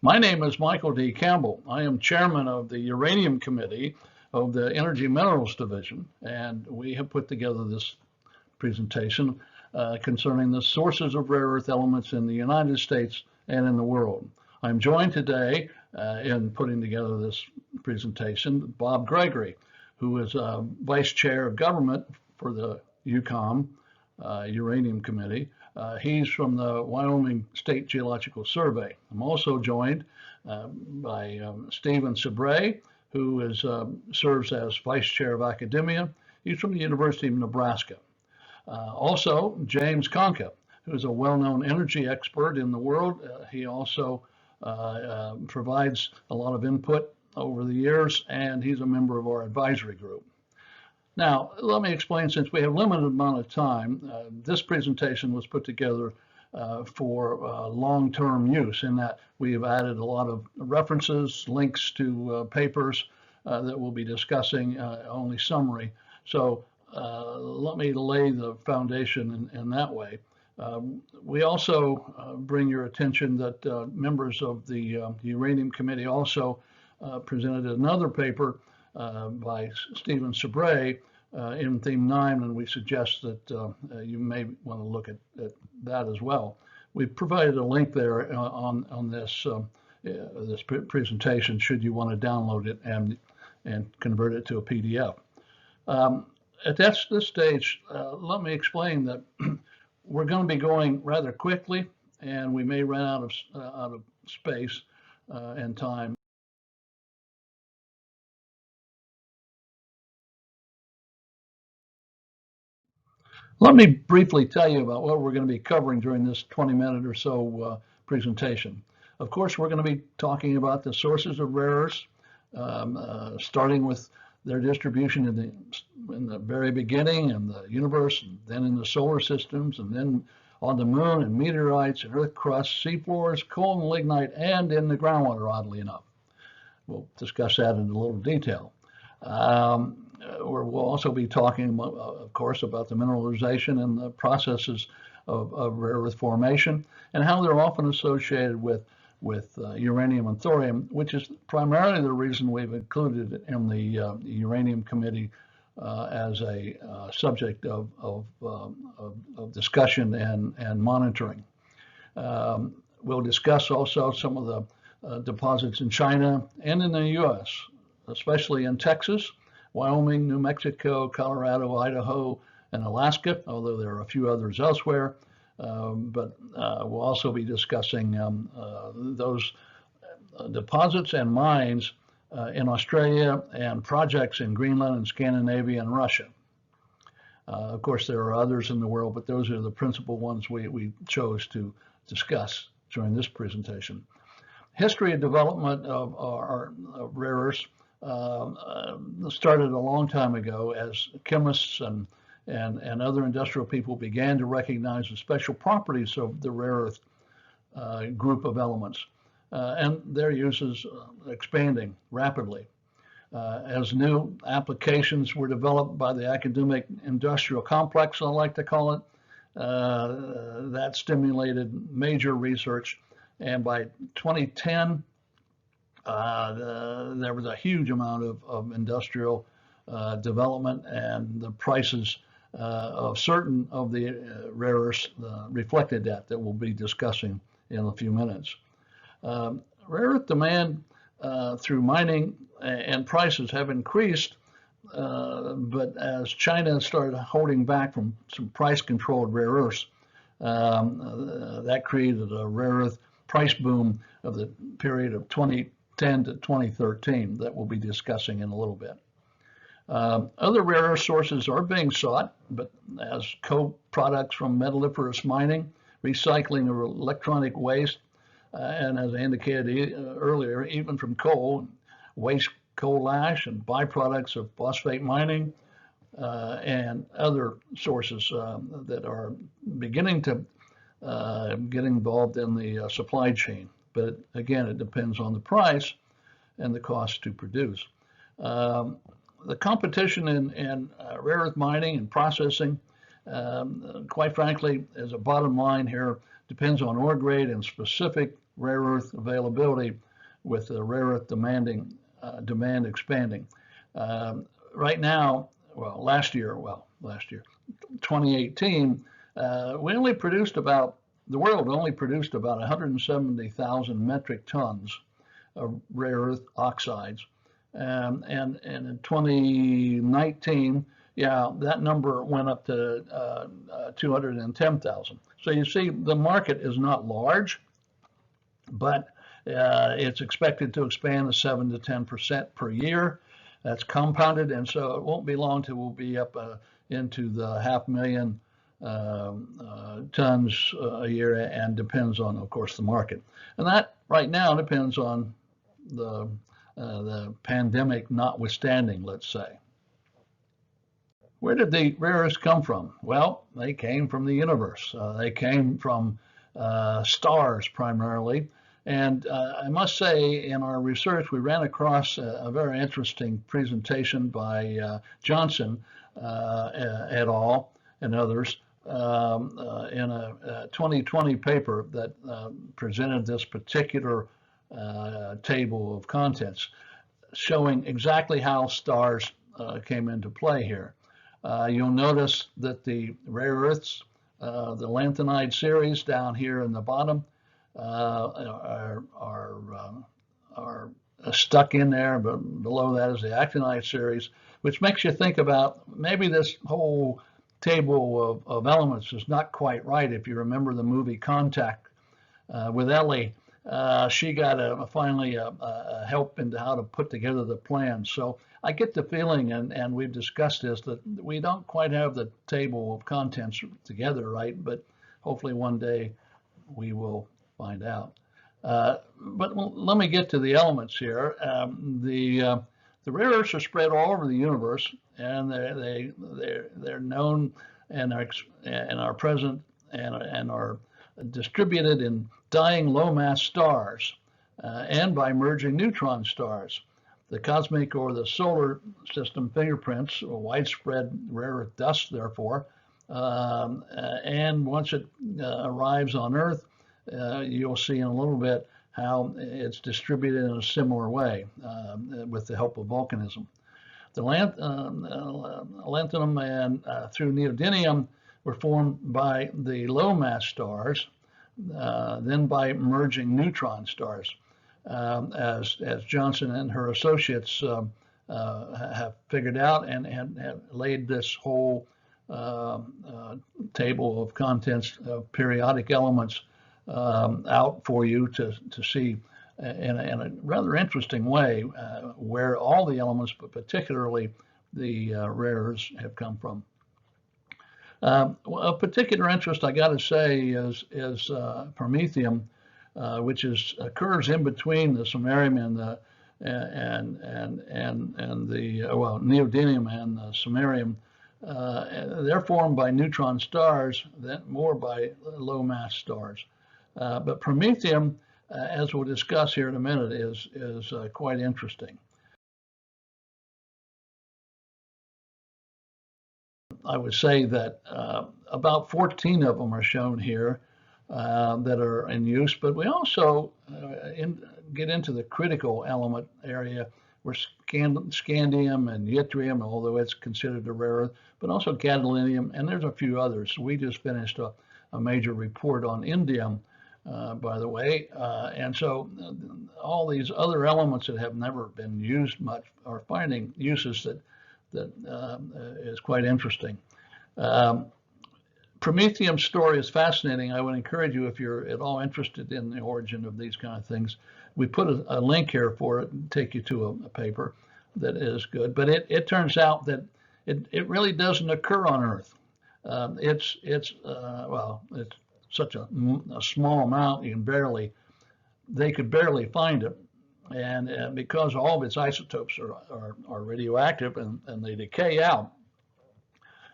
My name is Michael D. Campbell. I am chairman of the Uranium Committee of the Energy Minerals Division, and we have put together this presentation concerning the sources of rare earth elements in the United States and in the world. I'm joined today in putting together this presentation, Bob Gregory, who is Vice Chair of Government for the UCOM Uranium Committee. He's from the Wyoming State Geological Survey. I'm also joined by Stephen Sabray, who is, serves as Vice Chair of Academia. He's from the University of Nebraska. Also, James Conca, who is a well-known energy expert in the world. He also provides a lot of input over the years, and he's a member of our advisory group. Now, let me explain, since we have limited amount of time, this presentation was put together for long-term use, in that we have added a lot of references, links to papers that we'll be discussing, only summary. So let me lay the foundation in that way. We also bring your attention that members of the Uranium Committee also presented another paper by Stephen Sabray in theme 9, and we suggest that you may want to look at that as well. We've provided a link there on this this presentation, should you want to download it and convert it to a PDF. At this stage, let me explain that we're going to be going rather quickly, and we may run out of space and time. Let me briefly tell you about what we're going to be covering during this 20-minute or so presentation. Of course, we're going to be talking about the sources of rare earths, starting with their distribution in the very beginning in the universe, and then in the solar systems, and then on the moon, and meteorites, and earth crust, seafloors, coal and lignite, and in the groundwater, oddly enough. We'll discuss that in a little detail. We'll also be talking, of course, about the mineralization and the processes of rare earth formation, and how they're often associated with uranium and thorium, which is primarily the reason we've included it in the Uranium Committee as a subject of discussion and monitoring. We'll discuss also some of the deposits in China and in the U.S., especially in Texas, Wyoming, New Mexico, Colorado, Idaho, and Alaska, although there are a few others elsewhere. But we'll also be discussing those deposits and mines in Australia, and projects in Greenland and Scandinavia and Russia. Of course, there are others in the world, but those are the principal ones we chose to discuss during this presentation. History and development of our rare earths started a long time ago, as chemists and other industrial people began to recognize the special properties of the rare earth group of elements, and their use is expanding rapidly. As new applications were developed by the academic industrial complex, I like to call it, that stimulated major research, and by 2010, there was a huge amount of industrial development, and the prices of certain of the rare earths reflected that we'll be discussing in a few minutes. Rare earth demand through mining and prices have increased, but as China started holding back from some price-controlled rare earths, that created a rare earth price boom of the period of 2010 to 2013 that we'll be discussing in a little bit. Other rare earth sources are being sought, but as co-products from metalliferous mining, recycling of electronic waste, and as I indicated earlier, even from coal, waste coal ash and byproducts of phosphate mining, and other sources that are beginning to get involved in the supply chain. But again, it depends on the price and the cost to produce. The competition in rare earth mining and processing, quite frankly, as a bottom line here, depends on ore grade and specific rare earth availability with the rare earth demand expanding. Right now, last year, 2018, the world only produced about 170,000 metric tons of rare earth oxides. And in 2019, that number went up to 210,000. So you see, the market is not large, but it's expected to expand to 7 to 10% per year. That's compounded, and so it won't be long till we'll be up into the 500,000 tons a year, and depends on, of course, the market. And that right now depends on the pandemic notwithstanding, let's say. Where did the rare earths come from? Well, they came from the universe. They came from stars primarily. And I must say, in our research, we ran across a very interesting presentation by Johnson et al. And others in a 2020 paper that presented this particular table of contents, showing exactly how stars came into play here. You'll notice that the rare earths, the lanthanide series down here in the bottom, are stuck in there, but below that is the actinide series, which makes you think about maybe this whole table of elements is not quite right. If you remember the movie Contact with Ellie, she got finally help into how to put together the plan. So I get the feeling, and we've discussed this, that we don't quite have the table of contents together right, but hopefully one day we will find out. But let me get to the elements here. The rare earths are spread all over the universe, and they're known and are present and are distributed in dying low mass stars and by merging neutron stars. The cosmic or the solar system fingerprints, or widespread rare earth dust, therefore, and once it arrives on Earth, you'll see in a little bit how it's distributed in a similar way with the help of volcanism. The lanthanum and through neodymium were formed by the low mass stars, then by merging neutron stars, as Johnson and her associates have figured out and have laid this whole table of contents of periodic elements out for you to see in a rather interesting way where all the elements, but particularly the rares, have come from. Of particular interest, I got to say, is promethium, which occurs in between the samarium and the neodymium and the samarium. They're formed by neutron stars, then more by low mass stars. But promethium, as we'll discuss here in a minute, is quite interesting. I would say that about 14 of them are shown here that are in use, but we also get into the critical element area where scandium and yttrium, although it's considered a rare earth, but also gadolinium, and there's a few others. We just finished a major report on indium, by the way, and so all these other elements that have never been used much are finding uses that is quite interesting. Promethium's story is fascinating. I would encourage you, if you're at all interested in the origin of these kind of things, we put a link here for it and take you to a paper that is good. But it turns out that it really doesn't occur on Earth. It's such a small amount, they could barely find it. And because all of its isotopes are radioactive and they decay out.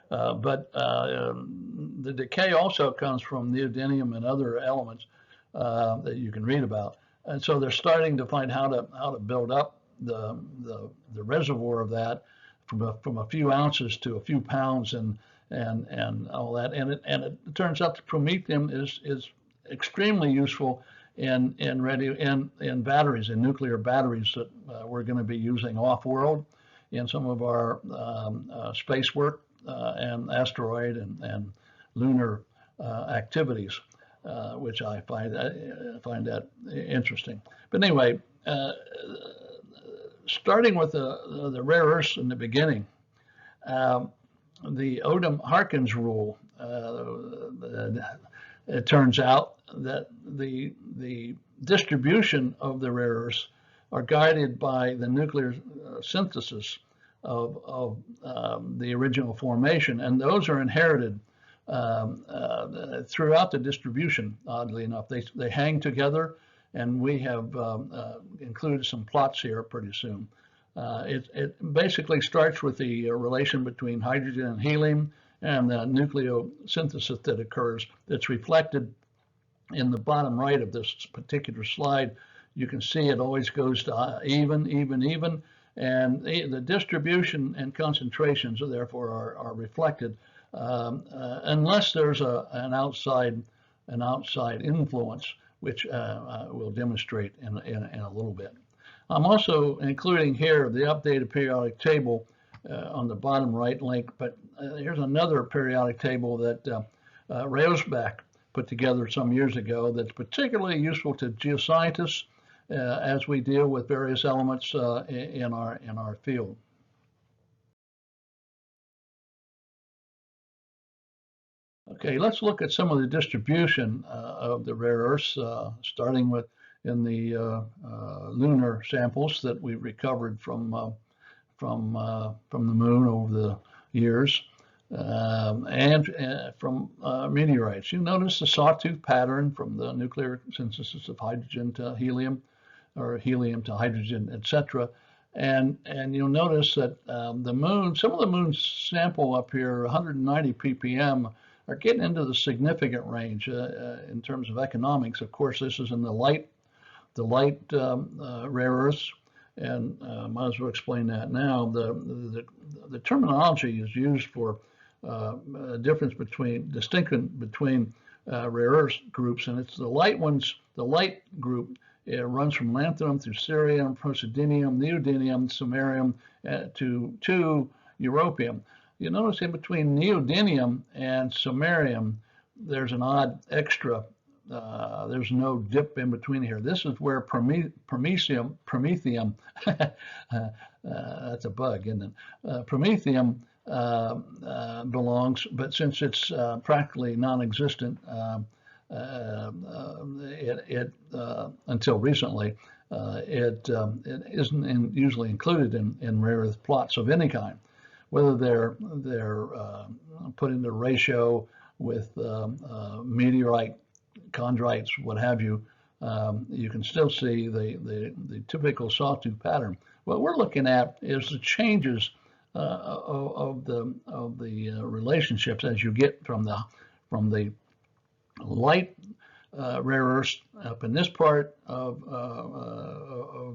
But the decay also comes from neodymium and other elements that you can read about. And so they're starting to find how to build up the reservoir of that from a few ounces to a few pounds and all that. And it turns out that promethium is extremely useful in batteries, in nuclear batteries that we're going to be using off-world in some of our space work and asteroid and lunar activities, which I find that interesting. But anyway, starting with the rare earths in the beginning, the Odom-Harkins rule, it turns out that the distribution of the rare earths are guided by the nuclear synthesis of the original formation, and those are inherited throughout the distribution. Oddly enough, they hang together, and we have included some plots here pretty soon. It basically starts with the relation between hydrogen and helium and the nucleosynthesis that occurs. That's reflected in the bottom right of this particular slide. You can see it always goes to even, and the distribution and concentrations are therefore are reflected unless there's an outside influence, which we'll demonstrate in a little bit. I'm also including here the updated periodic table on the bottom right link, but here's another periodic table that Raosbach put together some years ago that's particularly useful to geoscientists as we deal with various elements in our field. Okay, let's look at some of the distribution of the rare earths, starting with in the lunar samples that we recovered from the moon over the years, and from meteorites. You notice the sawtooth pattern from the nuclear synthesis of hydrogen to helium, or helium to hydrogen, etc. And you'll notice that the moon, some of the moon's sample up here, 190 ppm, are getting into the significant range in terms of economics. Of course, this is in the light rare earths, and might as well explain that now. The terminology is used for a difference distinction between rare earth groups, and it's the light ones. The light group, it runs from lanthanum through cerium, praseodymium, neodymium, samarium to europium. You notice in between neodymium and samarium, there's an odd extra. There's no dip in between here. This is where promethium, that's a bug, isn't it? Promethium belongs, but since it's practically non-existent, until recently, it isn't usually included in rare earth plots of any kind, whether they're put into ratio with meteorite, chondrites, what have you. You can still see the typical sawtooth pattern. What we're looking at is the changes of the relationships as you get from the light rare earths up in this part of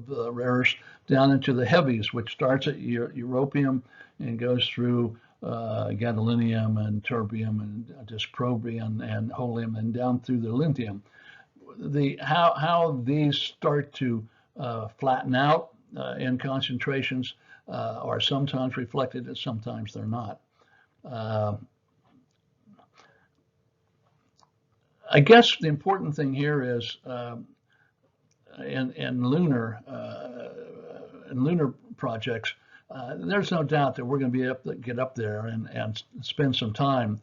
the rare earths down into the heavies, which starts at europium and goes through gadolinium and terbium and dysprosium and holmium and down through the lithium. How these start to flatten out in concentrations are sometimes reflected and sometimes they're not. I guess the important thing here is in lunar projects, there's no doubt that we're going to be able to get up there and spend some time,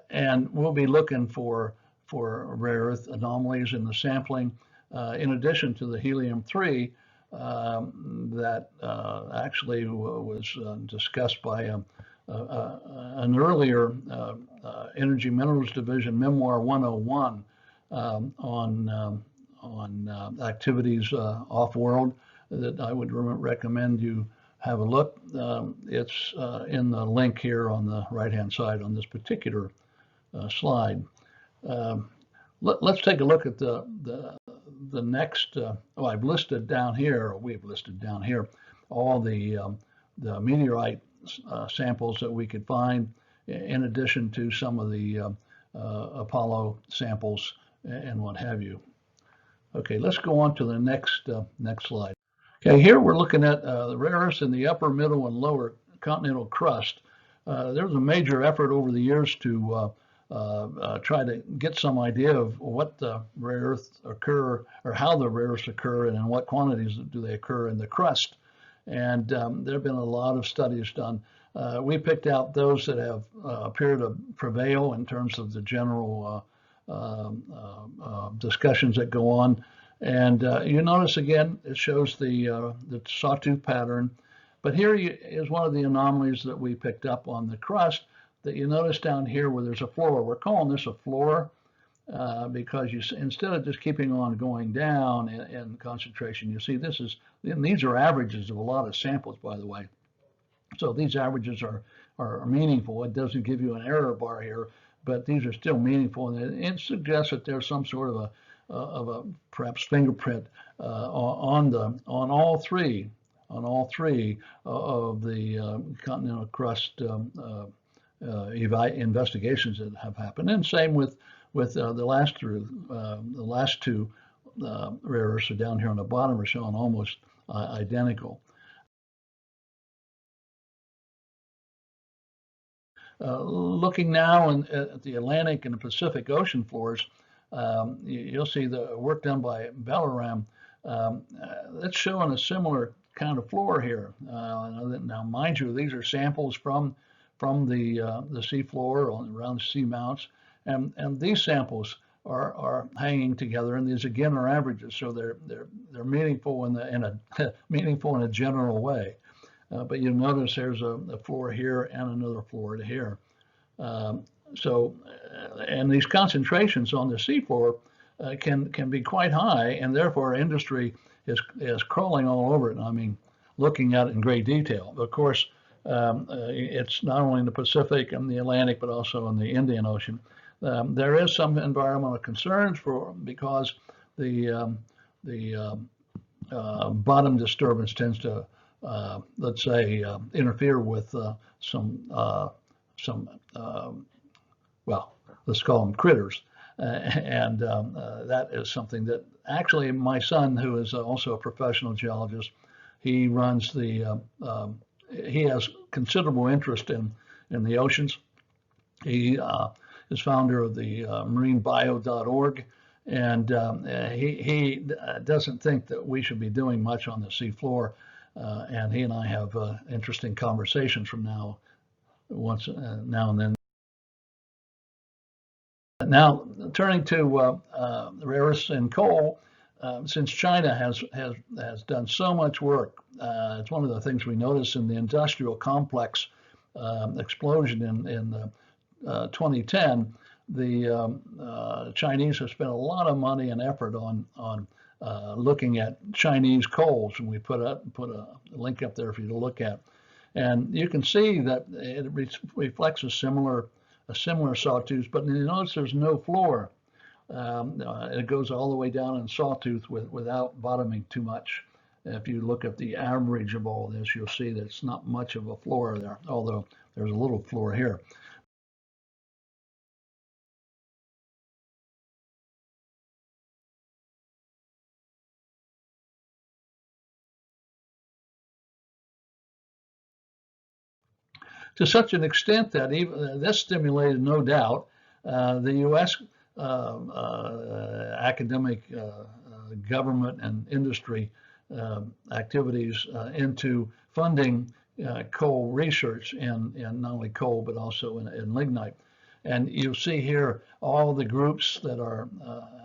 and we'll be looking for rare earth anomalies in the sampling, in addition to the helium-3 that actually was discussed by an earlier Energy Minerals Division Memoir 101 on activities off-world that I would recommend you have a look. It's in the link here on the right-hand side on this particular slide. Let's take a look at the next. I've listed down here, or we've listed down here, all the meteorite samples that we could find, in addition to some of the Apollo samples and what have you. Okay, let's go on to the next slide. Okay, here we're looking at the rare earths in the upper, middle, and lower continental crust. There was a major effort over the years to try to get some idea of what the rare earths occur, or how the rare earths occur, and in what quantities do they occur in the crust. And there have been a lot of studies done. We picked out those that have appeared to prevail in terms of the general discussions that go on. And you notice again, it shows the sawtooth pattern. But here is one of the anomalies that we picked up on the crust that you notice down here where there's a floor. We're calling this a floor because instead of just keeping on going down in concentration, you see these are averages of a lot of samples, by the way. So these averages are meaningful. It doesn't give you an error bar here, but these are still meaningful, and it suggests that there's some sort of a perhaps fingerprint on all three of the continental crust investigations that have happened, and same with the last two rare earths are down here on the bottom are shown almost identical. Looking now at the Atlantic and the Pacific Ocean floors, you'll see the work done by Balaram. That's showing a similar kind of floor here. Now, mind you, these are samples from the seafloor around the seamounts, and these samples are hanging together, and these again are averages, so they're meaningful in a general way. But you'll notice there's a floor here and another floor to here. And these concentrations on the seafloor can be quite high, and therefore industry is crawling all over it. I mean, looking at it in great detail. Of course, it's not only in the Pacific and the Atlantic, but also in the Indian Ocean. There is some environmental concerns because the bottom disturbance tends to let's say interfere with well, let's call them critters, and that is something that actually my son, who is also a professional geologist, he runs he has considerable interest in the oceans. He is founder of the marinebio.org, and he doesn't think that we should be doing much on the seafloor. And he and I have interesting conversations from now and then. Now, turning to rare earths and coal, since China has done so much work, it's one of the things we notice in the industrial complex explosion in 2010. The Chinese have spent a lot of money and effort on looking at Chinese coals, and we put a link up there for you to look at, and you can see that it reflects a similar sawtooth, but you notice there's no floor. It goes all the way down in sawtooth without bottoming too much. If you look at the average of all this, you'll see that it's not much of a floor there, although there's a little floor here. To such an extent that even this stimulated, no doubt, the U.S. Academic, government, and industry activities into funding coal research in not only coal but also in lignite. And you'll see here all the groups that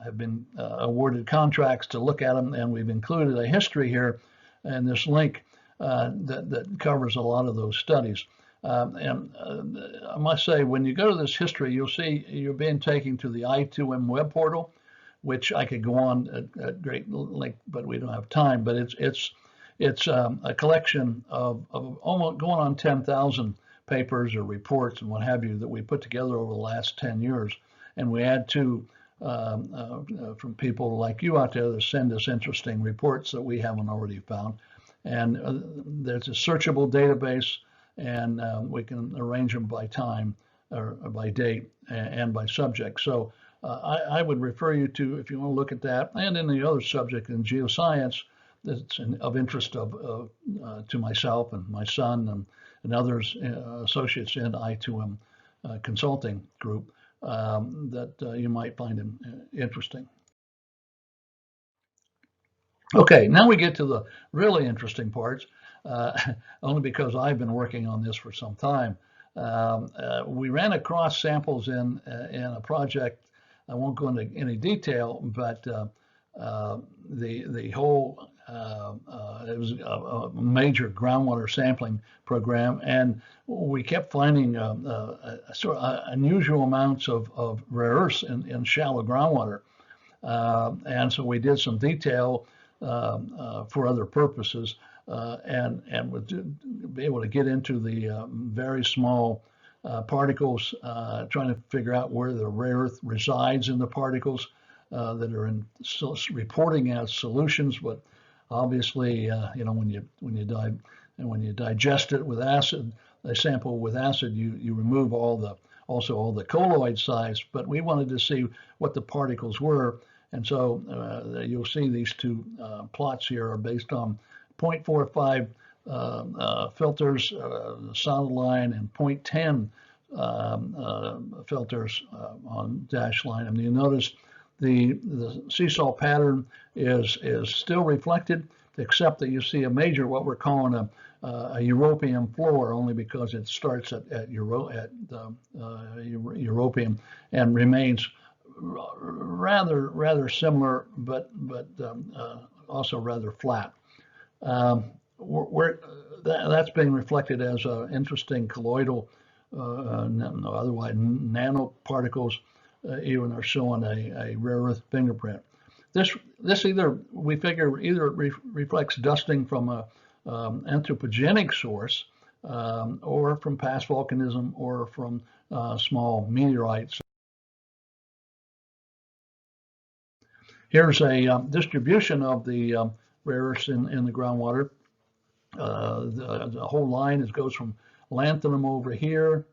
have been awarded contracts to look at them, and we've included a history here in this link that covers a lot of those studies. And I must say, when you go to this history, you'll see you're being taken to the I2M web portal, which I could go on at great length, but we don't have time. But it's a collection of almost going on 10,000 papers or reports and what have you that we put together over the last 10 years, and we add to from people like you out there that send us interesting reports that we haven't already found. And there's a searchable database, and we can arrange them by time or by date and by subject. So I would refer you to, if you want to look at that, and any other subject in geoscience that's of interest to myself and my son and others, associates in I2M consulting group, that you might find interesting. Okay, now we get to the really interesting parts, only because I've been working on this for some time. We ran across samples in a project. I won't go into any detail, but the whole it was a major groundwater sampling program, and we kept finding sort of unusual amounts of rare earths in shallow groundwater, and so we did some detail for other purposes, and would be able to get into the very small particles, trying to figure out where the rare earth resides in the particles that are reporting as solutions. But obviously, when you digest it with acid, a sample with acid, you remove also all the colloid size. But we wanted to see what the particles were, and so you'll see these two plots here are based on 0.45 filters, solid line, and 0.10 filters on dash line. And you notice the sea salt pattern is still reflected, except that you see a major, what we're calling a europium floor, only because it starts at europium and remains rather similar, but also rather flat. That's being reflected as interesting colloidal, otherwise nanoparticles, even are showing a rare earth fingerprint. This we figure reflects dusting from a anthropogenic source, or from past volcanism, or from small meteorites. Here's a distribution of the rare earths in the groundwater. The whole line goes from lanthanum over here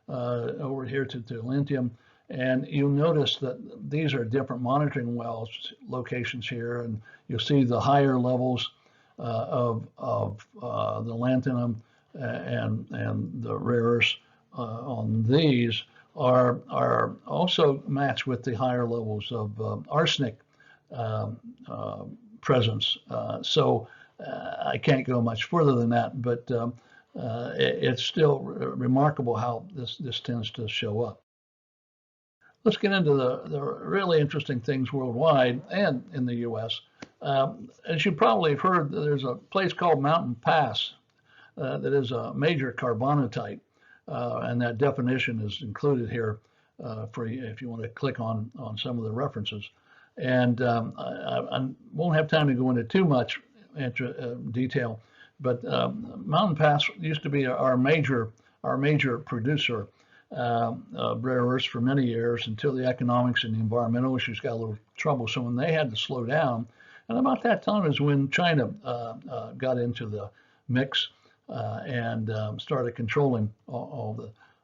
to lithium, and you'll notice that these are different monitoring wells locations here, and you'll see the higher levels of the lanthanum and the rare earths on these are also matched with the higher levels of arsenic presence. So I can't go much further than that, but it's still remarkable how this tends to show up. Let's get into the really interesting things worldwide and in the U.S. As you probably have heard, there's a place called Mountain Pass that is a major carbonatite, and that definition is included here for you if you want to click on some of the references. And I won't have time to go into too much detail, but Mountain Pass used to be our major producer of rare earths for many years, until the economics and the environmental issues got a little troublesome, and they had to slow down. And about that time is when China got into the mix and started controlling all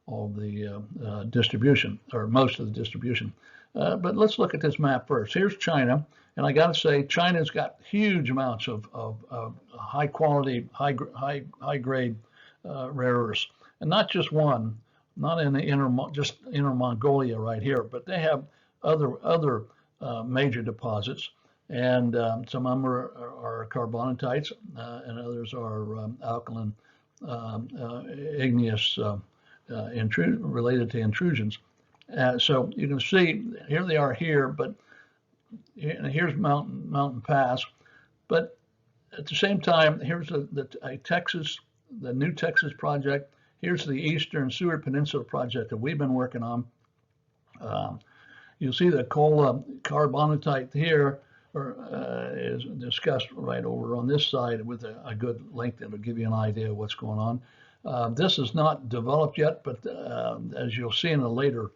the distribution, or most of the distribution. But let's look at this map first. Here's China, and I got to say, China's got huge amounts of high quality, high grade rare earths, and not just one, not in the inner Mongolia right here, but they have other major deposits, and some of them are carbonatites, and others are alkaline igneous related to intrusions. So you can see here they are here, but here's Mountain Pass. But at the same time, here's the New Texas project. Here's the Eastern Seward Peninsula project that we've been working on. You'll see the coal carbonatite here is discussed right over on this side with a good link that will give you an idea of what's going on. This is not developed yet, but as you'll see in a later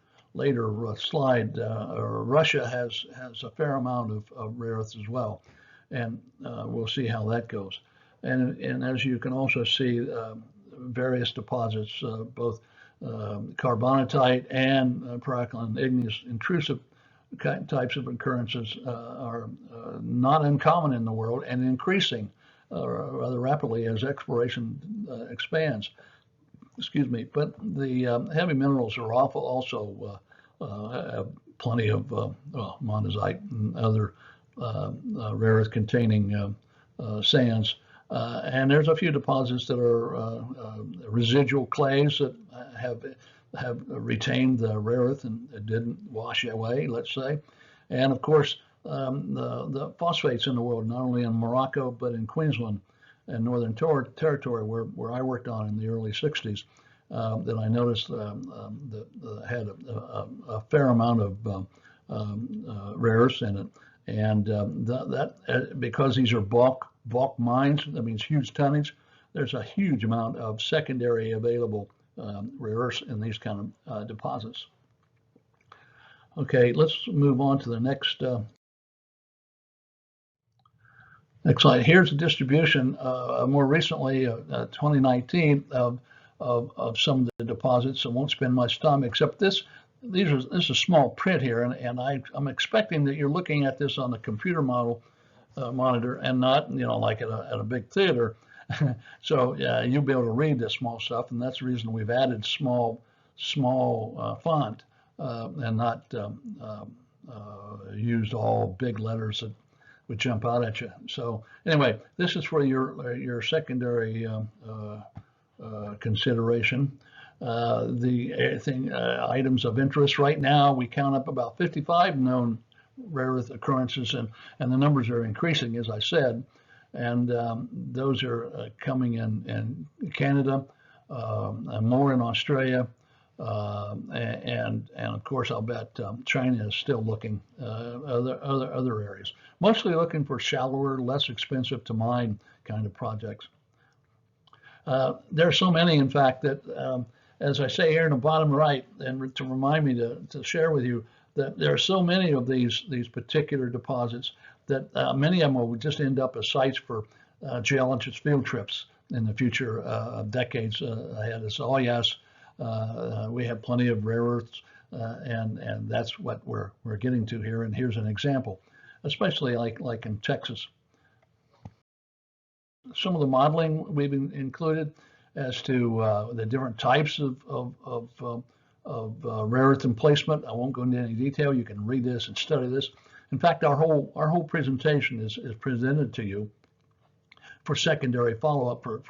slide, Russia has a fair amount of rare earths as well, and we'll see how that goes. And as you can also see, various deposits, both carbonatite and peralkaline igneous intrusive types of occurrences are not uncommon in the world and increasing rather rapidly as exploration expands. Excuse me, but the heavy minerals are also have plenty of monazite and other rare earth containing sands. And there's a few deposits that are residual clays that have retained the rare earth and it didn't wash away, let's say. And of course, the phosphates in the world, not only in Morocco, but in Queensland and Northern Territory, where I worked on in the early 60s, that I noticed that had a fair amount of rare earths in it. And because these are bulk mines, that means huge tonnage, there's a huge amount of secondary available rare earths in these kind of deposits. Okay, let's move on to the next slide. Here's the distribution more recently, 2019, of some of the deposits. I won't spend much time, except this is a small print here, and I'm expecting that you're looking at this on the computer monitor and not, like at a big theater. So you'll be able to read this small stuff, and that's the reason we've added small font and not used all big letters that would jump out at you. So anyway, this is for your secondary consideration. Items of interest right now, we count up about 55 known rare earth occurrences, and the numbers are increasing, as I said. And those are coming in Canada, and more in Australia, and of course I'll bet China is still looking other areas, mostly looking for shallower, less expensive to mine kind of projects. There are so many, in fact, that as I say here in the bottom right, and to remind me to share with you that there are so many of these particular deposits that many of them will just end up as sites for geologists' field trips in the future decades ahead. So, oh yes, we have plenty of rare earths, and that's what we're getting to here. And here's an example, especially like in Texas. Some of the modeling we've included as to the different types of rare earth emplacement. I won't go into any detail. You can read this and study this. In fact, our whole presentation is presented to you for secondary follow-up for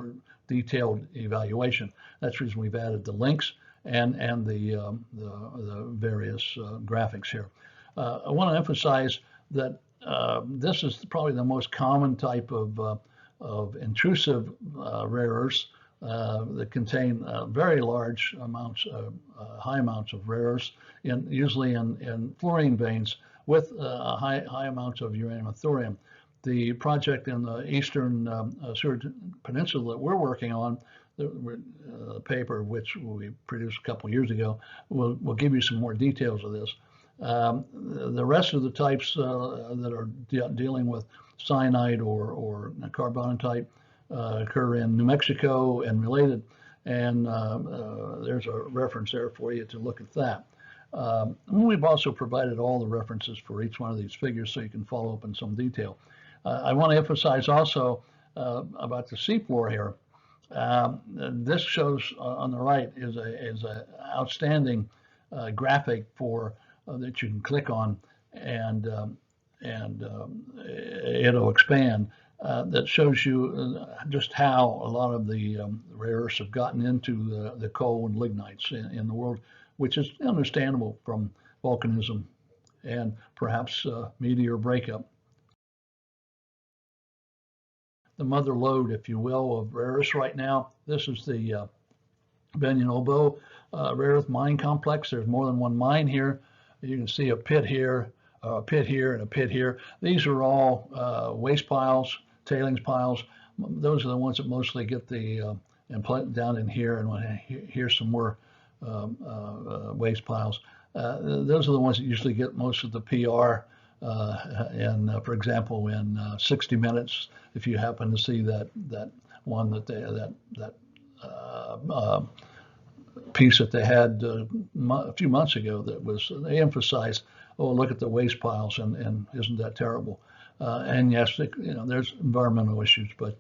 detailed evaluation. That's the reason we've added the links and the various graphics here. I want to emphasize that this is probably the most common type of intrusive rare earths that contain very large amounts, high amounts of rare earths, usually in fluorine veins with high amounts of uranium and thorium. The project in the eastern Seward Peninsula that we're working on, the paper which we produced a couple years ago, will give you some more details of this. The rest of the types that are dealing with cyanide or carbonatite occur in New Mexico and related, and there's a reference there for you to look at that. We've also provided all the references for each one of these figures so you can follow up in some detail. I want to emphasize also about the seafloor here. This shows on the right is a outstanding graphic for that you can click on, and it'll expand. That shows you just how a lot of the rare earths have gotten into the coal and lignites in the world, which is understandable from volcanism and perhaps meteor breakup. The mother lode, if you will, of rare earths right now. This is the Banyan Obo rare earth mine complex. There's more than one mine here. You can see a pit here, a pit here, and a pit here. These are all waste piles, tailings piles. Those are the ones that mostly get the and down in here, and here's some more waste piles. Those are the ones that usually get most of the PR. And for example, in 60 Minutes, if you happen to see that one that piece that they had a few months ago, that was, they emphasized oh, look at the waste piles, and isn't that terrible? And yes, there's environmental issues, but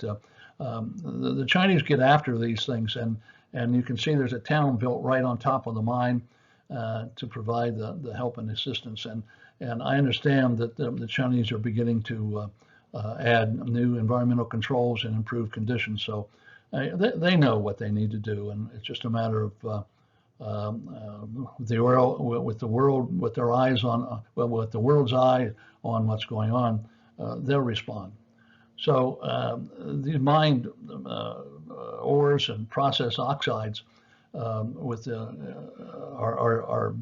the Chinese get after these things, and you can see there's a town built right on top of the mine to provide the help and assistance. And I understand that the Chinese are beginning to add new environmental controls and improve conditions. So they know what they need to do, and it's just a matter of with the world, with their eyes on, well, with the world's eye on what's going on, they'll respond. So these mined ores and process oxides are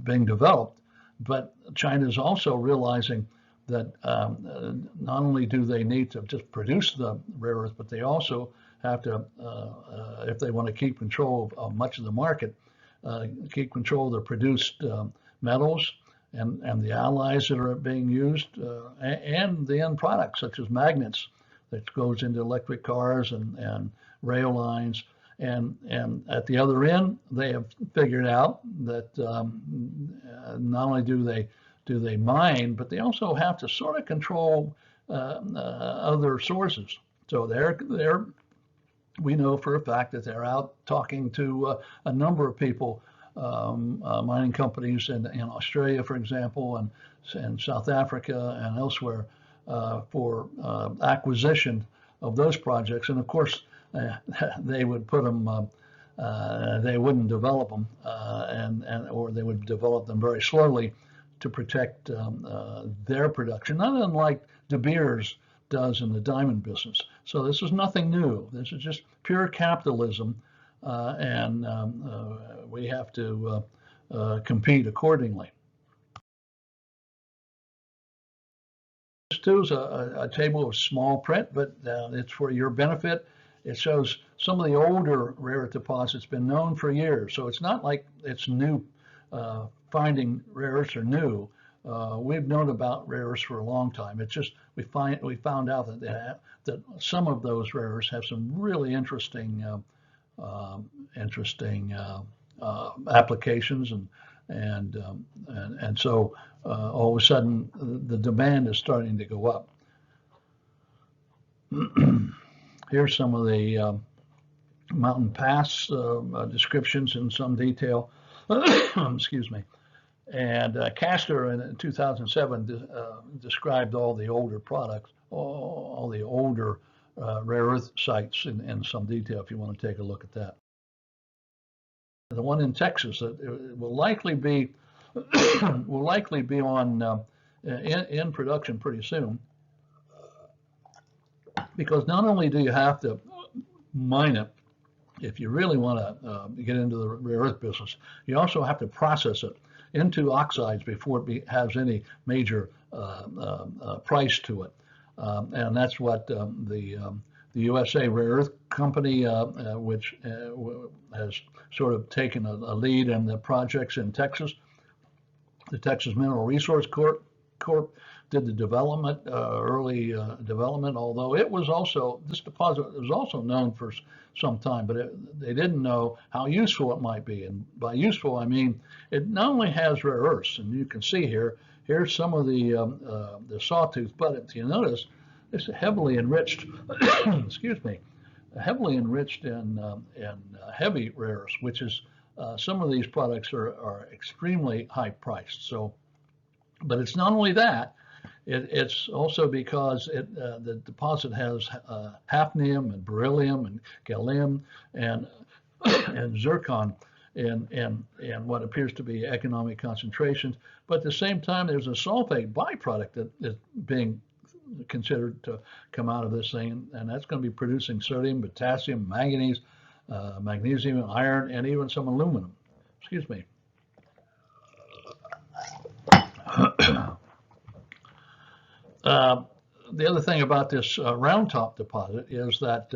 being developed, but China is also realizing that not only do they need to just produce the rare earth, but they also have to, if they want to keep control of much of the market, keep control of the produced metals and the alloys that are being used, and the end products such as magnets that goes into electric cars and rail lines. And at the other end, they have figured out that not only do they mine, but they also have to sort of control other sources. So we know for a fact that they're out talking to a number of people, mining companies in Australia, for example, and South Africa and elsewhere for acquisition of those projects. And of course, they would put them, they wouldn't develop them, or they would develop them very slowly to protect their production, not unlike De Beers does in the diamond business. So this is nothing new. This is just pure capitalism, and we have to compete accordingly. This too is a table of small print, but it's for your benefit. It shows some of the older rare earth deposits been known for years, so it's not like it's new. Finding rare earths are new. We've known about rare earths for a long time. It's just we found out that some of those rare earths have some really interesting applications, and so all of a sudden the demand is starting to go up. Here's some of the mountain pass descriptions in some detail. Excuse me. And Castor in 2007 described all the older products, all the older rare earth sites in some detail, if you want to take a look at that. The one in Texas that will likely be on in production pretty soon, because not only do you have to mine it if you really want to get into the rare earth business, you also have to process it into oxides before it has any major price to it. And that's what the USA Rare Earth Company, which has sort of taken a lead in the projects in Texas. The Texas Mineral Resource Corp did the development, early development, although this deposit was also known for some time, but they didn't know how useful it might be. And by useful, I mean it not only has rare earths, and you can see here's some of the sawtooth, but if you notice, it's heavily enriched, excuse me, heavily enriched in heavy rare earths, which is some of these products are extremely high priced. So, but it's not only that. It's also because the deposit has hafnium and beryllium and gallium and zircon in what appears to be economic concentrations. But at the same time, there's a sulfate byproduct that is being considered to come out of this thing, and that's going to be producing sodium, potassium, manganese, magnesium, iron, and even some aluminum. Excuse me. The other thing about this Round Top deposit is that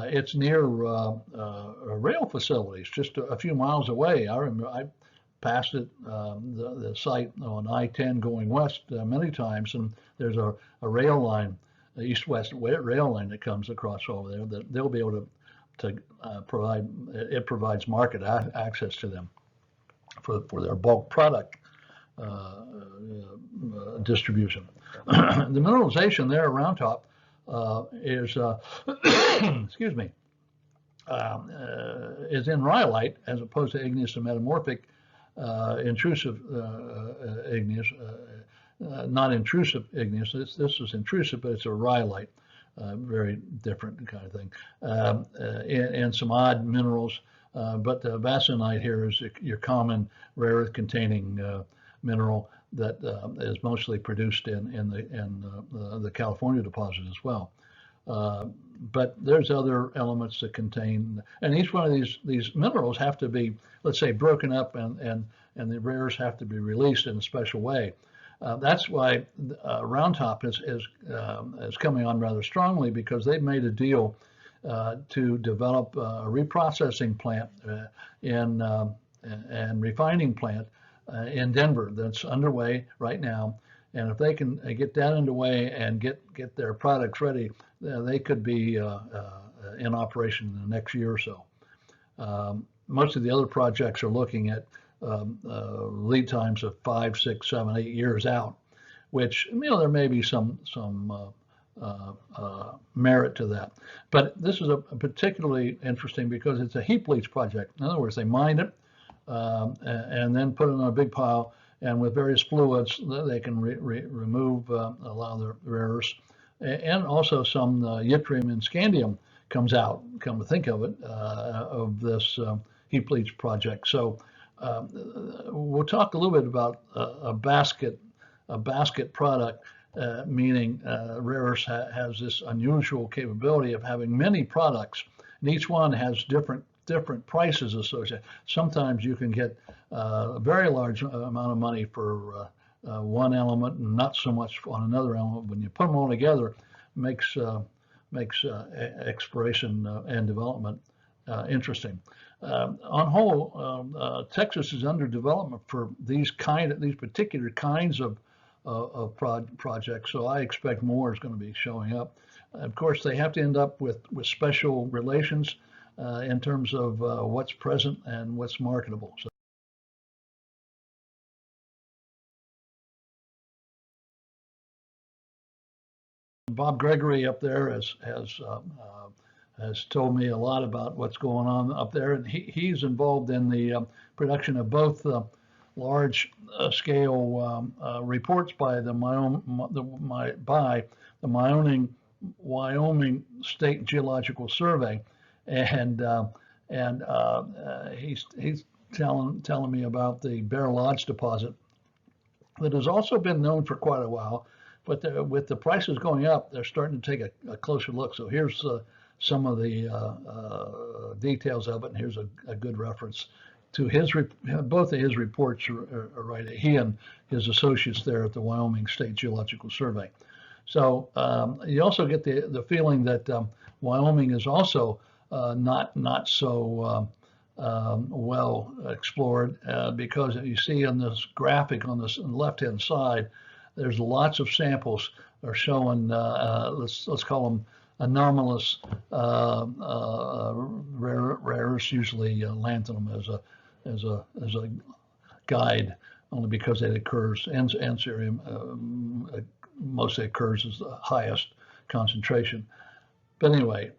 it's near rail facilities, just a few miles away. I remember I passed it, the site on I-10 going west many times, and there's a rail line, east-west rail line that comes across over there that they'll be able to provide. It provides market access to them for their bulk product. distribution. The mineralization there around top is, excuse me, is in rhyolite as opposed to igneous and metamorphic intrusive igneous, not intrusive igneous. This is intrusive, but it's a rhyolite, very different kind of thing, and some odd minerals. But the basanite here is your common rare earth containing mineral that is mostly produced in the California deposit as well. But there's other elements that contain, and each one of these minerals have to be, let's say, broken up, and the rares have to be released in a special way. That's why Round Top is coming on rather strongly, because they've made a deal to develop a reprocessing plant and refining plant in Denver that's underway right now. And if they can get that underway and get their products ready, they could be in operation in the next year or so. Most of the other projects are looking at lead times of 5, 6, 7, 8 years out, which, there may be some merit to that. But this is a particularly interesting because it's a heap leach project. In other words, they mine it and then put it on a big pile, and with various fluids they can remove a lot of the rare earths, and also some yttrium and scandium comes out, come to think of it, of this heap leach project. So we'll talk a little bit about a basket product, meaning rare earths has this unusual capability of having many products, and each one has different prices associated. Sometimes you can get a very large amount of money for one element and not so much on another element. When you put them all together, makes exploration and development interesting. On whole, Texas is under development for these particular kinds of projects, so I expect more is going to be showing up. Of course, they have to end up with special relations in terms of what's present and what's marketable. So Bob Gregory up there has told me a lot about what's going on up there, and he's involved in the production of both large scale reports by the Wyoming State Geological Survey, and he's telling me about the Bear Lodge deposit that has also been known for quite a while, but with the prices going up, they're starting to take a closer look. So here's some of the details of it, and here's a good reference to both of his reports are right. He and his associates there at the Wyoming State Geological Survey. So you also get the feeling that Wyoming is also not so well explored, because you see on this graphic on this left-hand side, there's lots of samples are showing let's call them anomalous rare earths, usually lanthanum as a guide, only because it occurs, and cerium mostly occurs as the highest concentration. But anyway,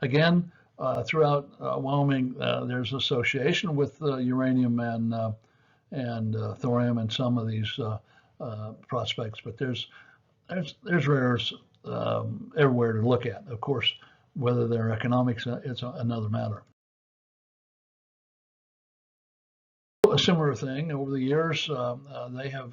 again, throughout Wyoming, there's association with uranium and thorium and some of these prospects, but there's rare earths everywhere to look at. Of course, whether they're economics, it's another matter. A similar thing over the years, they have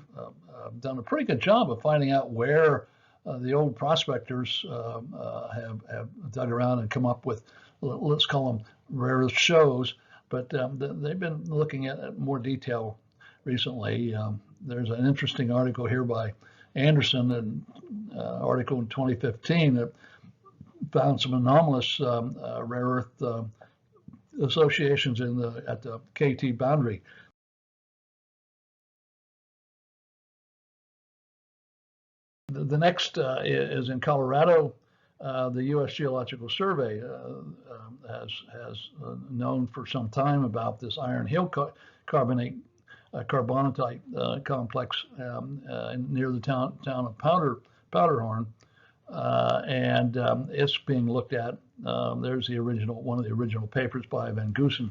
done a pretty good job of finding out where the old prospectors have dug around and come up with, let's call them rare earth shows, but they've been looking at more detail recently. There's an interesting article here by Anderson, an article in 2015 that found some anomalous rare earth associations at the KT boundary. The next is in Colorado. The U.S. Geological Survey has known for some time about this Iron Hill carbonate carbonatite complex near the town of Powderhorn, and it's being looked at. There's one of the original papers by Van Goosen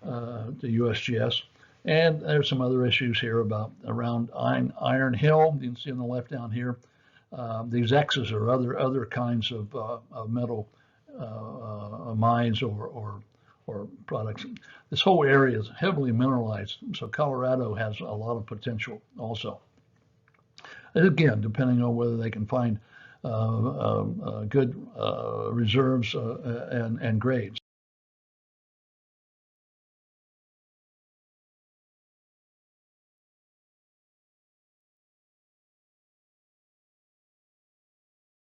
to USGS. And there's some other issues here around Iron Hill. You can see on the left down here. These X's are other kinds of metal mines or products. This whole area is heavily mineralized, so Colorado has a lot of potential also. And again, depending on whether they can find good reserves and grades.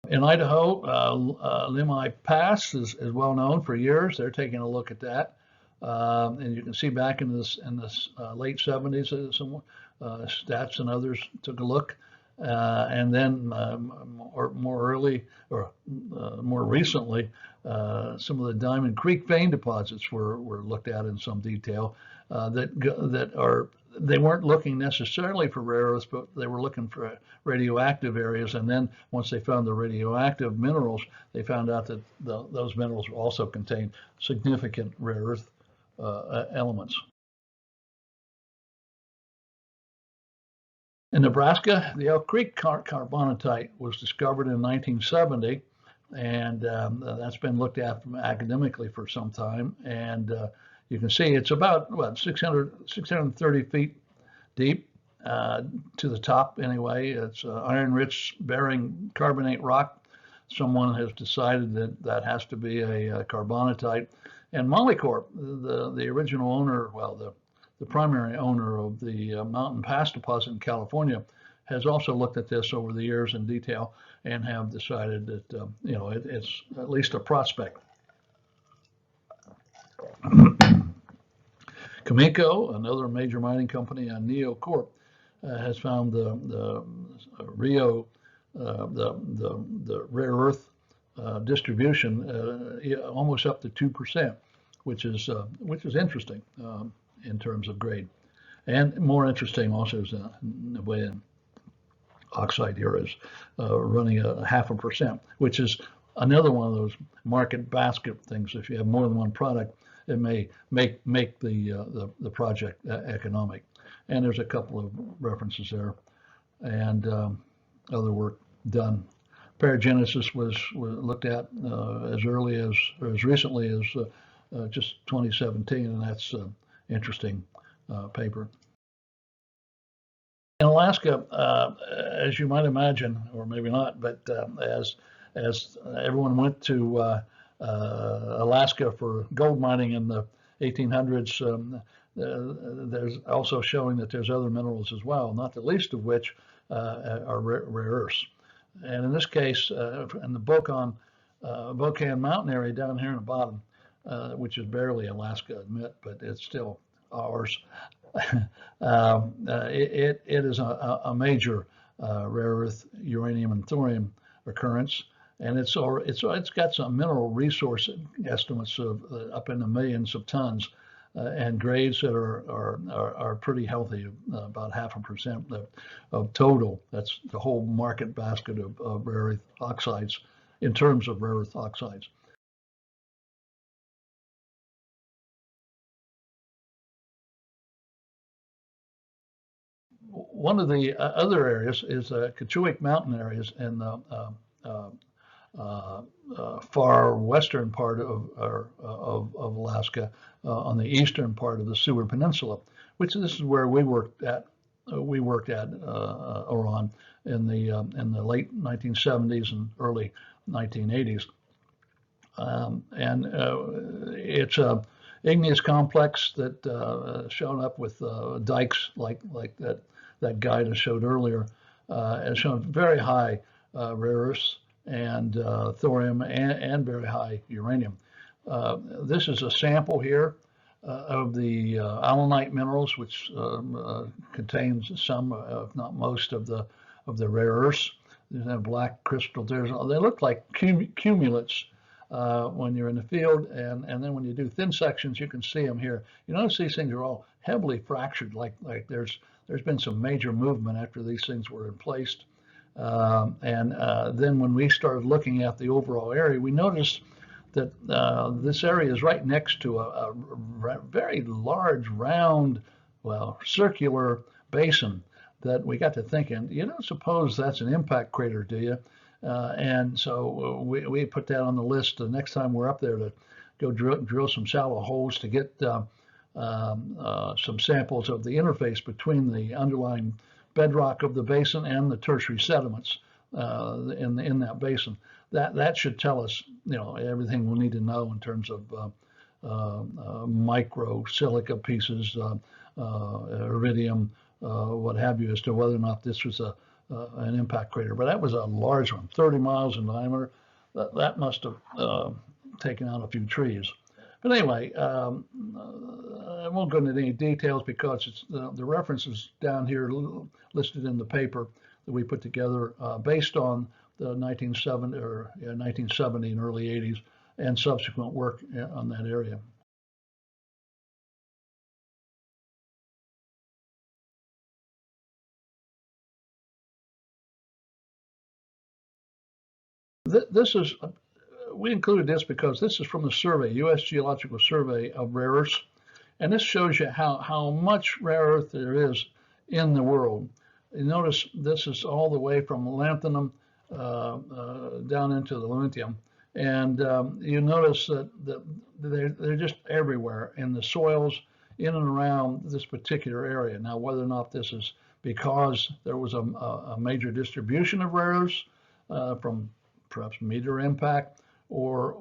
In Idaho, Lemhi Pass is well known for years. They're taking a look at that, and you can see back in this late 70s, some stats and others took a look, and then more recently, some of the Diamond Creek vein deposits were looked at in some detail. They weren't looking necessarily for rare earths, but they were looking for radioactive areas. And then once they found the radioactive minerals, they found out that those minerals also contain significant rare earth elements. In Nebraska, the Elk Creek carbonatite was discovered in 1970, and that's been looked at academically for some time. And you can see it's about 630 feet deep to the top anyway. It's iron-rich bearing carbonate rock. Someone has decided that has to be a carbonatite. And Molycorp, the original owner, the primary owner of the Mountain Pass deposit in California, has also looked at this over the years in detail and have decided that it's at least a prospect. Cameco, another major mining company, and Neocorp has found the Rio, the rare earth distribution almost up to 2%, which is interesting in terms of grade, and more interesting also is the way oxide here is running a 0.5%, which is another one of those market basket things. If you have more than one product, it may make the project economic. And there's a couple of references there, and other work done. Paragenesis was looked at as early as, or as recently as just 2017, and that's interesting paper. In Alaska, as you might imagine, or maybe not, but as everyone went to Alaska for gold mining in the 1800s, there's also showing that there's other minerals as well, not the least of which are rare earths. And in this case, in the Bocan mountain area down here in the bottom, which is barely Alaska, admit, but it's still ours. It is a major rare earth uranium and thorium occurrence, and it's got some mineral resource estimates of up in the millions of tons, and grades that are pretty healthy, about 0.5% of total. That's the whole market basket of rare earth oxides in terms of rare earth oxides. One of the other areas is Kachuik Mountain areas in the far western part of Alaska, on the eastern part of the Seward Peninsula, which this is where we worked at Oron in the late 1970s and early 1980s, and it's a igneous complex that shown up with dikes like that guide I showed earlier, has shown very high rare earths and thorium and very high uranium. This is a sample here of the alunite minerals, which contains some, if not most, of the rare earths. There's that black crystal. They look like cumulates when you're in the field, and then when you do thin sections, you can see them here. You notice these things are all heavily fractured, like there's been some major movement after these things were in place. Then when we started looking at the overall area, we noticed that this area is right next to a very large, round, well, circular basin that we got to thinking, you don't suppose that's an impact crater, do you? And so we put that on the list the next time we're up there to go drill some shallow holes to get some samples of the interface between the underlying bedrock of the basin and the tertiary sediments in that basin. That should tell us, everything we need to know in terms of micro silica pieces, iridium, what have you, as to whether or not this was an impact crater. But that was a large one, 30 miles in diameter. That must have taken out a few trees. But anyway, I won't go into any details because it's the references down here listed in the paper that we put together based on the 1970 and early 80s and subsequent work on that area. This is, we included this because this is from the survey, U.S. Geological Survey of Rare Earths, and this shows you how much rare earth there is in the world. You notice this is all the way from lanthanum down into the lithium, and you notice that they're just everywhere in the soils in and around this particular area. Now, whether or not this is because there was a major distribution of rare earths from perhaps meteor impact or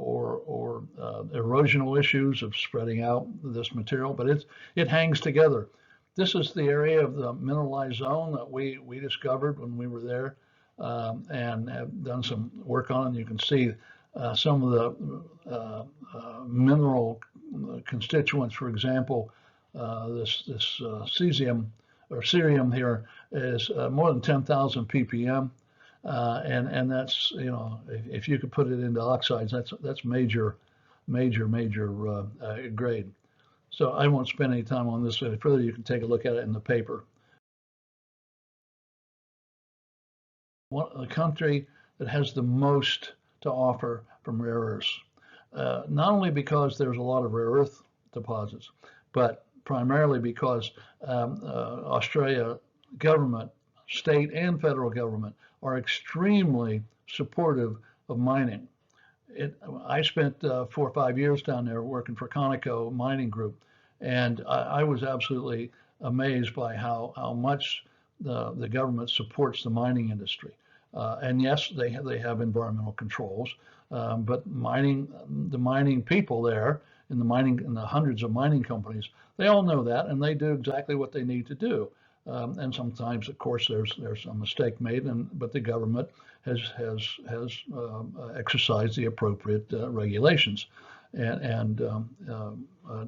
erosional issues of spreading out this material, but it hangs together. This is the area of the mineralized zone that we discovered when we were there and have done some work on, and you can see some of the mineral constituents. For example, this cesium or cerium here is more than 10,000 ppm. And that's, if you could put it into oxides, that's major grade. So I won't spend any time on this any further. You can take a look at it in the paper. The country that has the most to offer from rare earths, not only because there's a lot of rare earth deposits, but primarily because Australia government, state and federal government, are extremely supportive of mining. I spent 4 or 5 years down there working for Conoco Mining Group, and I was absolutely amazed by how much the government supports the mining industry. And yes, they have environmental controls, but the mining people there, in the hundreds of mining companies, they all know that, and they do exactly what they need to do. And sometimes, of course, there's a mistake made, but the government has exercised the appropriate regulations and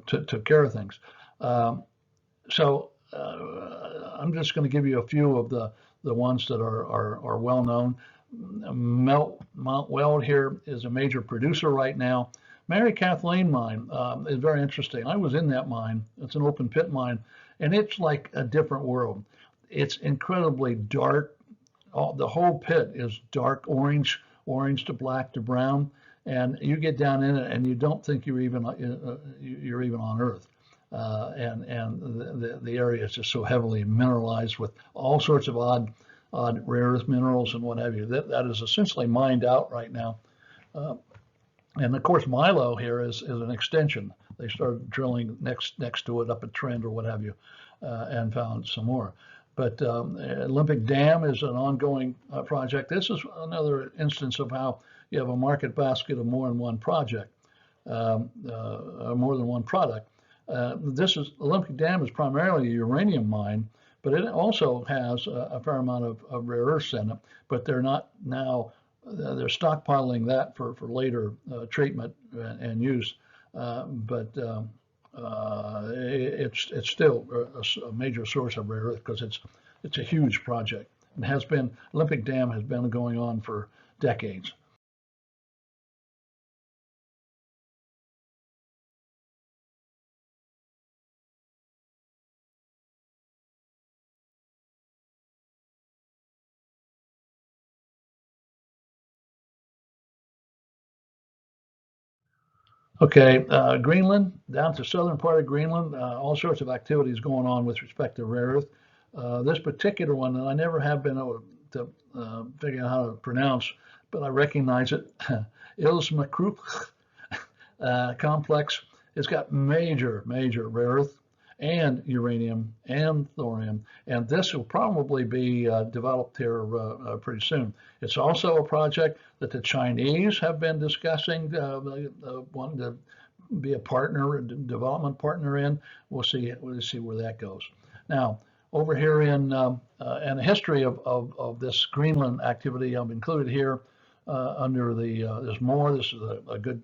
took care of things. So I'm just going to give you a few of the ones that are well known. Mount Weld here is a major producer right now. Mary Kathleen mine is very interesting. I was in that mine. It's an open pit mine, and it's like a different world. It's incredibly dark. The whole pit is dark orange to black to brown, and you get down in it, and you don't think you're even on Earth. And the area is just so heavily mineralized with all sorts of odd rare earth minerals and what have you. That is essentially mined out right now. And of course, Milo here is an extension. They started drilling next to it up a trend or what have you, and found some more. But Olympic Dam is an ongoing project. This is another instance of how you have a market basket of more than one project, more than one product. Olympic Dam is primarily a uranium mine, but it also has a fair amount of rare earths in it. But they're not now. They're stockpiling that for later treatment and use, but it's still a major source of rare earth because it's a huge project. It has been. Olympic Dam has been going on for decades. Okay, Greenland, down to southern part of Greenland, all sorts of activities going on with respect to rare earth. This particular one, and I never have been able to figure out how to pronounce, but I recognize it. Ilsmakrup complex. It's got major rare earth and uranium and thorium, and this will probably be developed here pretty soon. It's also a project that the Chinese have been discussing, wanting to be a partner, development partner in. We'll see where that goes. Now, over here in the history of this Greenland activity, I've included here under the there's more. This is a good.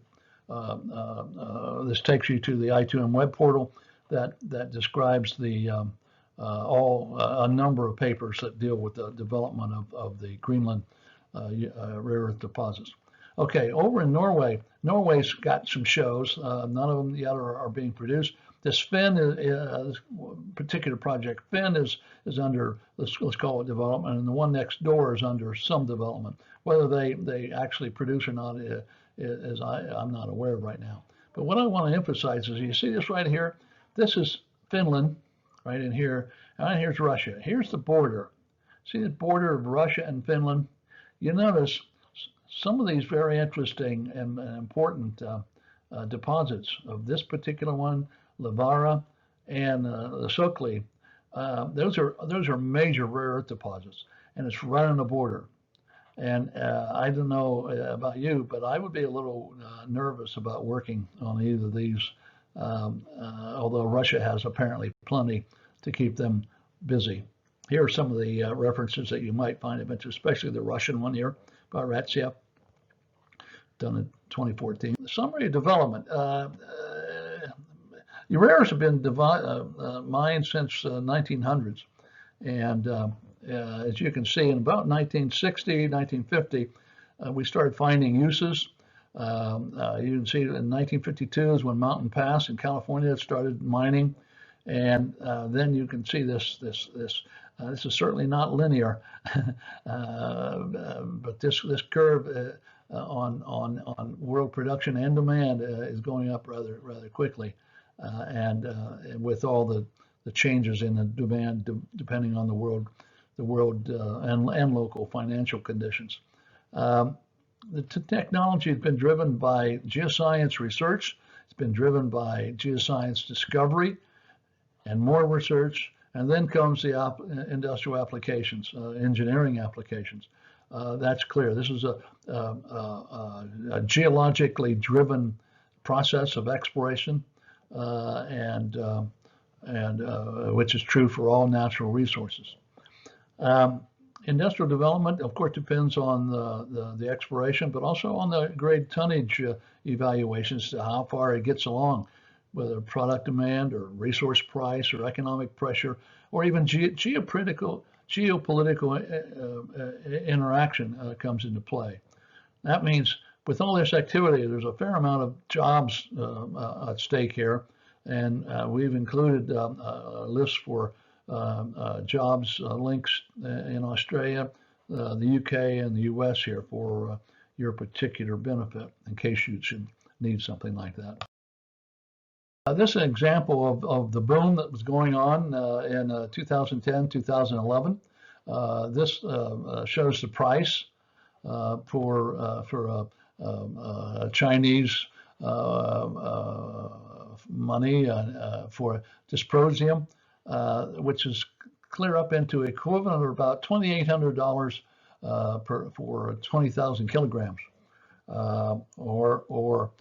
This takes you to the I2M web portal that describes the a number of papers that deal with the development of the Greenland rare earth deposits. Okay, over in Norway, Norway's got some shows. None of them yet are being produced. This Finn, this particular project, Finn is under, let's call it development, and the one next door is under some development. Whether they actually produce or not is I'm not aware of right now. But what I want to emphasize is, you see this right here? This is Finland, right in here, and here's Russia. Here's the border. See the border of Russia and Finland? You notice some of these very interesting and important deposits of this particular one, Lavara and the Sokli. Those are major rare earth deposits, and it's right on the border. And I don't know about you, but I would be a little nervous about working on either of these, although Russia has apparently plenty to keep them busy. Here are some of the references that you might find of interest, especially the Russian one here, Breccia, done in 2014. The summary of development. The rares have been mined since 1900s, and as you can see, in about 1960, 1950, we started finding uses. You can see in 1952 is when Mountain Pass in California started mining, and then you can see this is certainly not linear, but this curve on world production and demand is going up rather quickly, and with all the changes in the demand depending on the world and local financial conditions. The technology has been driven by geoscience research. It's been driven by geoscience discovery and more research, and then comes the industrial applications, engineering applications. That's clear. This is a geologically driven process of exploration, and which is true for all natural resources. Industrial development, of course, depends on the exploration, but also on the grade tonnage evaluations to how far it gets along, whether product demand or resource price or economic pressure, or even geopolitical interaction comes into play. That means with all this activity, there's a fair amount of jobs at stake here, and we've included lists for jobs links in Australia, the UK, and the US here for your particular benefit in case you should need something like that. This is an example of the boom that was going on in 2010, 2011. This shows the price for Chinese money for dysprosium, which is clear up into equivalent of about $2,800 for 20,000 kilograms, or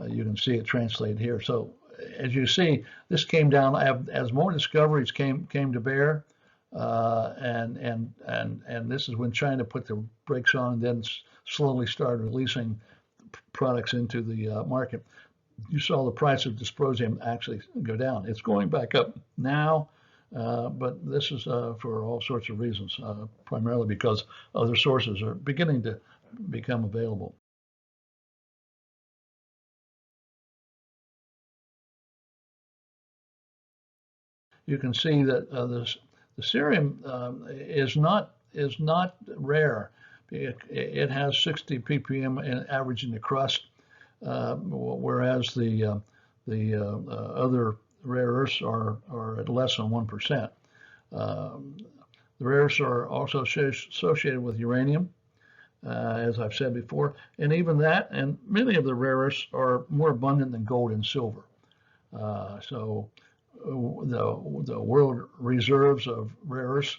you can see it translated here. So as you see, this came down as more discoveries came to bear, and this is when China put the brakes on and then slowly started releasing products into the market. You saw the price of dysprosium actually go down. It's going back up now, but this is for all sorts of reasons, primarily because other sources are beginning to become available. You can see that the cerium is not rare. It has 60 ppm average in the crust. whereas the other rare earths are at less than 1%. The rare earths are also associated with uranium, as I've said before, and even that, and many of the rare earths are more abundant than gold and silver. So the world reserves of rare earths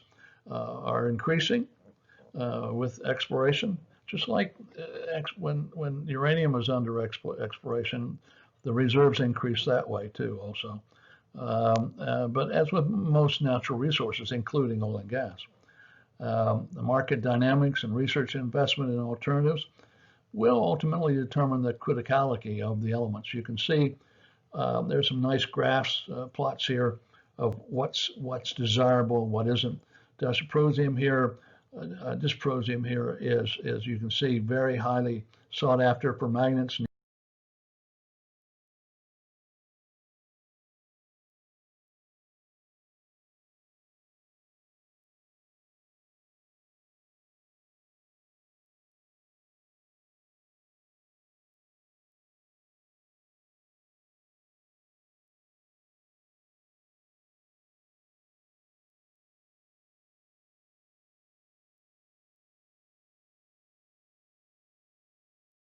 are increasing with exploration, just like when uranium is under exploration, the reserves increase that way too also. But as with most natural resources, including oil and gas, the market dynamics and research investment in alternatives will ultimately determine the criticality of the elements. You can see there's some nice graphs, plots here of what's desirable, what isn't. Dysprosium here, dysprosium here is, as you can see, very highly sought after for magnets.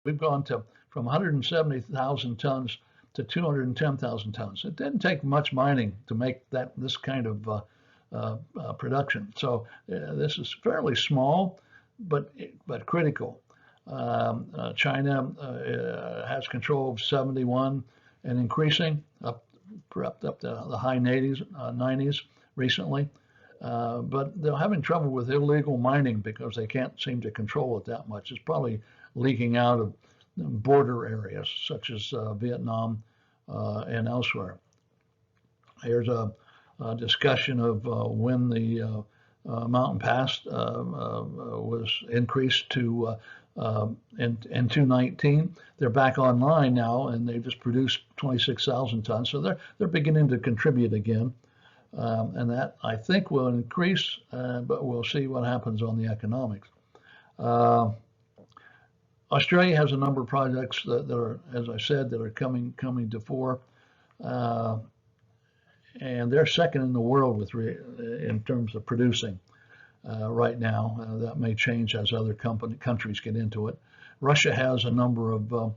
We've gone from 170,000 tons to 210,000 tons. It didn't take much mining to make this kind of production. So this is fairly small, but critical. China has control of 71 and increasing up to the high 90s recently. But they're having trouble with illegal mining because they can't seem to control it that much. It's probably leaking out of border areas such as Vietnam and elsewhere. Here's a discussion of when the mountain pass was increased to in 2019. They're back online now, and they just produced 26,000 tons. So they're beginning to contribute again, and that I think will increase, but we'll see what happens on the economics. Australia has a number of projects that are, as I said, that are coming to fore, and they're second in the world in terms of producing right now. That may change as other countries get into it. Russia has a number of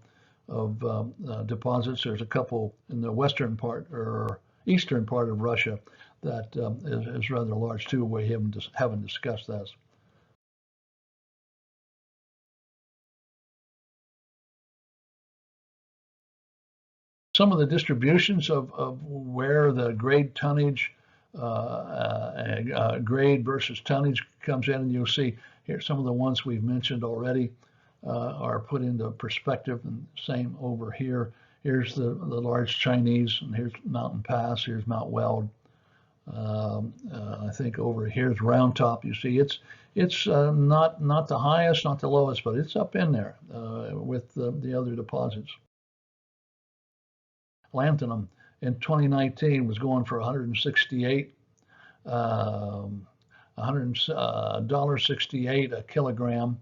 deposits. There's a couple in the western part or eastern part of Russia that is rather large too. We haven't discussed that. Some of the distributions of where the grade tonnage, grade versus tonnage comes in, and you'll see here some of the ones we've mentioned already are put into perspective. And same over here. Here's the large Chinese, and here's Mountain Pass. Here's Mount Weld. I think over here's Round Top. You see, it's not the highest, not the lowest, but it's up in there with the other deposits. Lanthanum in 2019 was going for $168 a kilogram.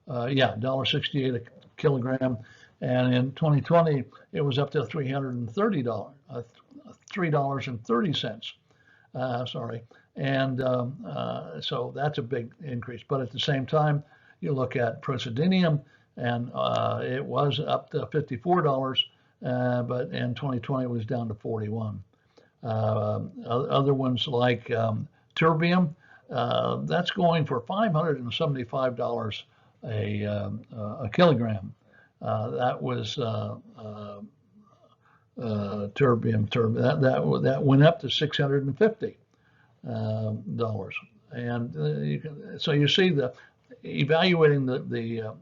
$1.68 a kilogram. And in 2020, it was up to $330, $3.30. Sorry. And so that's a big increase. But at the same time, you look at praseodymium, and it was up to $54. But in 2020 it was down to 41. Other ones like terbium, that's going for $575 a kilogram. That was terbium. That went up to $650. And so you see evaluating the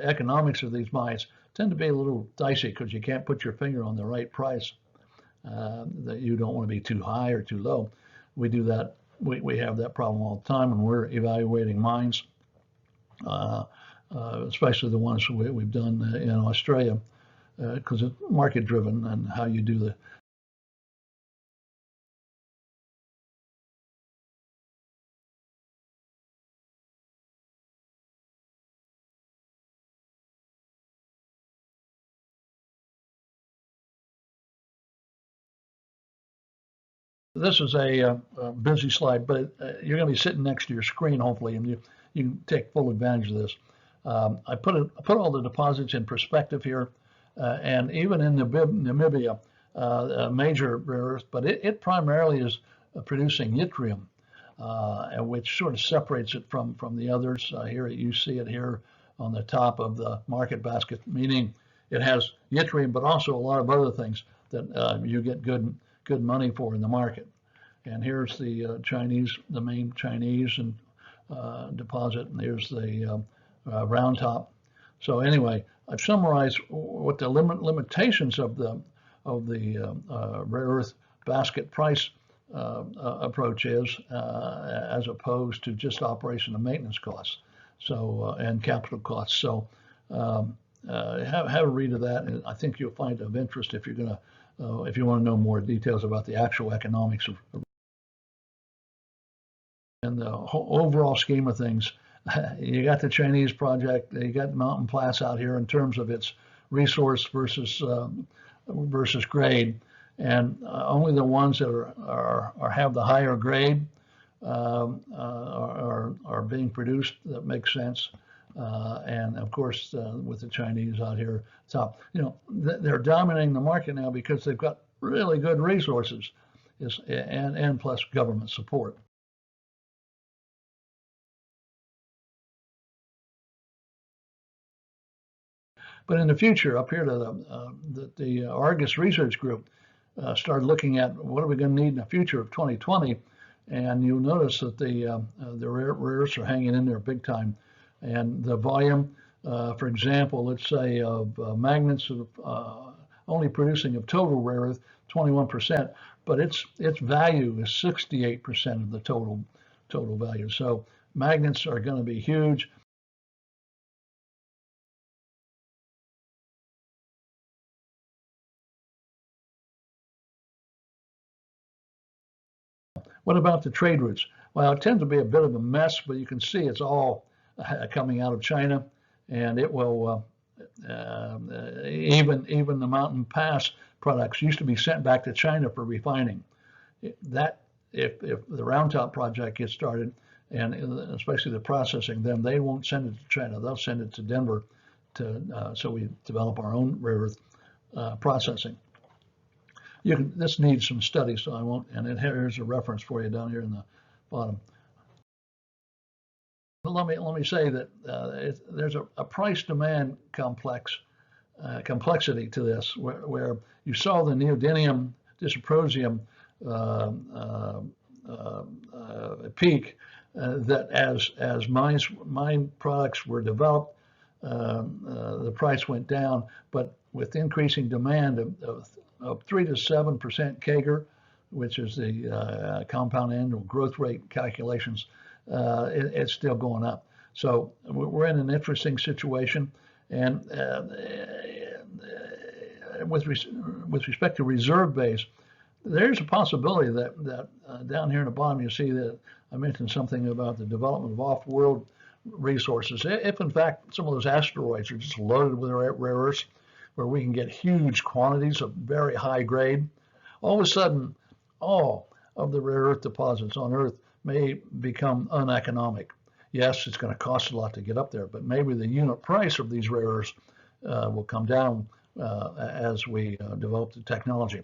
economics of these mines tend to be a little dicey because you can't put your finger on the right price. That you don't want to be too high or too low. We do that. We have that problem all the time when we're evaluating mines, especially the ones we've done in Australia, because it's market driven and how you do the This is a busy slide, but you're going to be sitting next to your screen, hopefully, and you can take full advantage of this. I put all the deposits in perspective here, and even in Namibia, a major rare earth, but it primarily is producing yttrium, which sort of separates it from the others. Here you see it here on the top of the market basket, meaning it has yttrium, but also a lot of other things that you get good money for in the market. And here's the the main Chinese and deposit, and here's the round top. So anyway, I've summarized what the limitations of the rare earth basket price approach is, as opposed to just operation and maintenance costs, so and capital costs. So have a read of that, and I think you'll find it of interest if you're gonna if you want to know more details about the actual economics of in the overall scheme of things. You got the Chinese project, you got Mountain Pass out here in terms of its resource versus grade, and only the ones that have the higher grade are being produced that make sense. And of course, with the Chinese out here top, they're dominating the market now because they've got really good resources, and plus government support. But in the future, up here to the Argus Research Group started looking at what are we going to need in the future of 2020, and you'll notice that the rare earths are hanging in there big time, and the volume, for example, let's say of magnets only producing of total rare earth 21%, but its value is 68% of the total value. So magnets are going to be huge. What about the trade routes? Well, it tends to be a bit of a mess, but you can see it's all coming out of China, and it will even the Mountain Pass products used to be sent back to China for refining. That if the Round Top project gets started, and especially the processing, then they won't send it to China. They'll send it to Denver so we develop our own rare earth processing. This needs some study, so I won't, and here's a reference for you down here in the bottom. Let me say that there's a price-demand complexity to this, where you saw the neodymium dysprosium peak, that as mine products were developed, the price went down, but with increasing demand of 3 to 7% CAGR, which is the compound annual growth rate calculations, it's still going up. So we're in an interesting situation, and with respect to reserve base, there's a possibility that down here in the bottom you see that I mentioned something about the development of off-world resources. If in fact some of those asteroids are just loaded with rare earths, where we can get huge quantities of very high grade, all of a sudden, all of the rare earth deposits on Earth may become uneconomic. Yes, it's going to cost a lot to get up there, but maybe the unit price of these rare earths will come down as we develop the technology.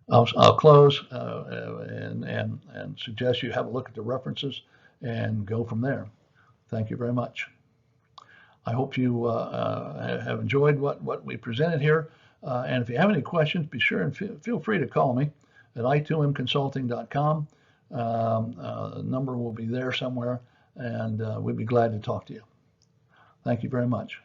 I'll close and suggest you have a look at the references and go from there. Thank you very much. I hope you have enjoyed what we presented here. And if you have any questions, be sure and feel free to call me at i2mconsulting.com. The number will be there somewhere, and we'd be glad to talk to you. Thank you very much.